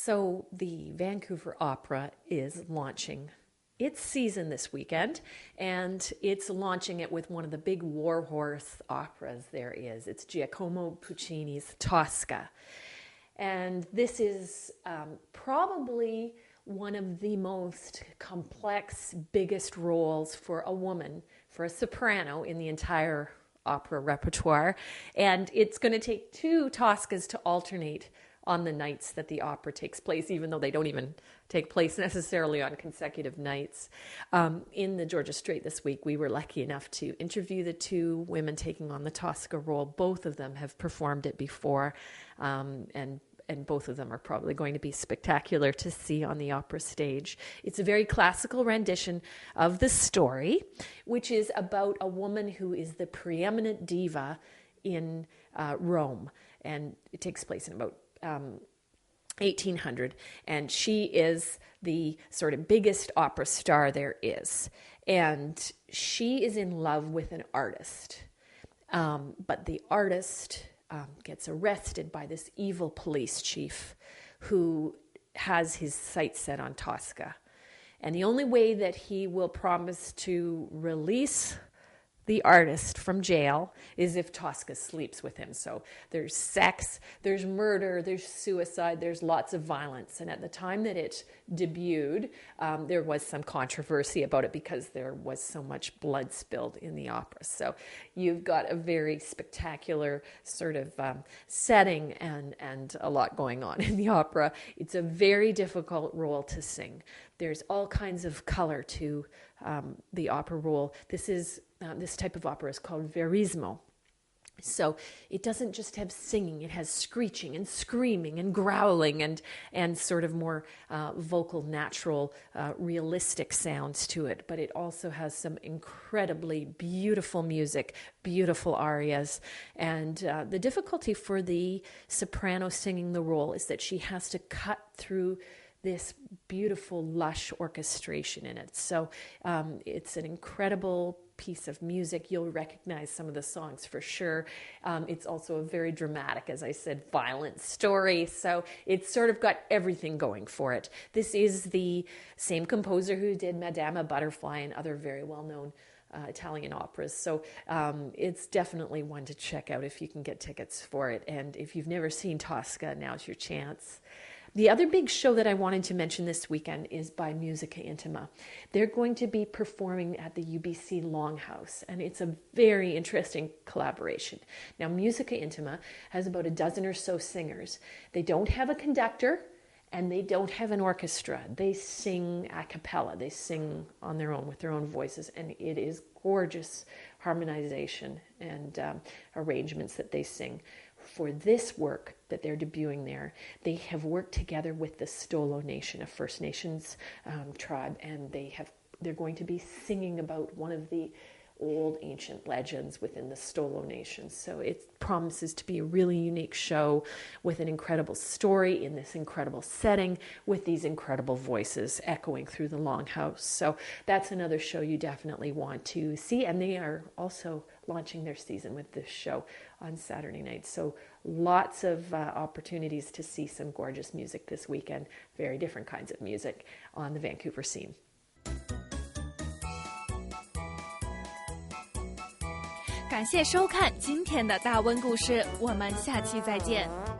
So the Vancouver Opera is launching its season this weekend, and it's launching it with one of the big warhorse operas there is. It's Giacomo Puccini's Tosca. And this is probably one of the most complex, biggest roles for a woman, for a soprano in the entire opera repertoire. And it's going to take two Toscas to alternate on the nights that the opera takes place, even though they don't even take place necessarily on consecutive nights. In the Georgia Strait this week, we were lucky enough to interview the two women taking on the Tosca role. Both of them have performed it before, and both of them are probably going to be spectacular to see on the opera stage. It's a very classical rendition of the story, which is about a woman who is the preeminent diva in Rome, and it takes place in about 1800, and she is the sort of biggest opera star there is, and she is in love with an artist, but the artist gets arrested by this evil police chief who has his sights set on Tosca, and the only way that he will promise to release the artist from jail is if Tosca sleeps with him. So there's sex, there's murder, there's suicide, there's lots of violence. And at the time that it debuted, there was some controversy about it because there was so much blood spilled in the opera. So you've got a very spectacular sort of setting and a lot going on in the opera. It's a very difficult role to sing. There's all kinds of color to the opera role. This type of opera is called verismo. So it doesn't just have singing, it has screeching and screaming and growling and sort of more vocal, natural, realistic sounds to it. But it also has some incredibly beautiful music, beautiful arias. And the difficulty for the soprano singing the role is that she has to cut through this beautiful, lush orchestration in it. So it's an incredible piece of music. You'll recognize some of the songs for sure. It's also a very dramatic, as I said, violent story. So it's sort of got everything going for it. This is the same composer who did Madama Butterfly and other very well-known Italian operas. So it's definitely one to check out if you can get tickets for it. And if you've never seen Tosca, now's your chance. The other big show that I wanted to mention this weekend is by Musica Intima. They're going to be performing at the UBC Longhouse, and it's a very interesting collaboration. Now, Musica Intima has about a dozen or so singers. They don't have a conductor, and they don't have an orchestra. They sing a cappella. They sing on their own with their own voices, and it is gorgeous harmonization and arrangements that they sing. For this work that they're debuting there, they have worked together with the Stolo Nation, a First Nations tribe, and they're going to be singing about one of the old ancient legends within the Stolo Nation. So it promises to be a really unique show with an incredible story in this incredible setting with these incredible voices echoing through the Longhouse. So that's another show you definitely want to see, and they are also launching their season with this show on Saturday night. So lots of opportunities to see some gorgeous music this weekend, very different kinds of music on the Vancouver scene. 感谢收看今天的大温故事，我们下期再见。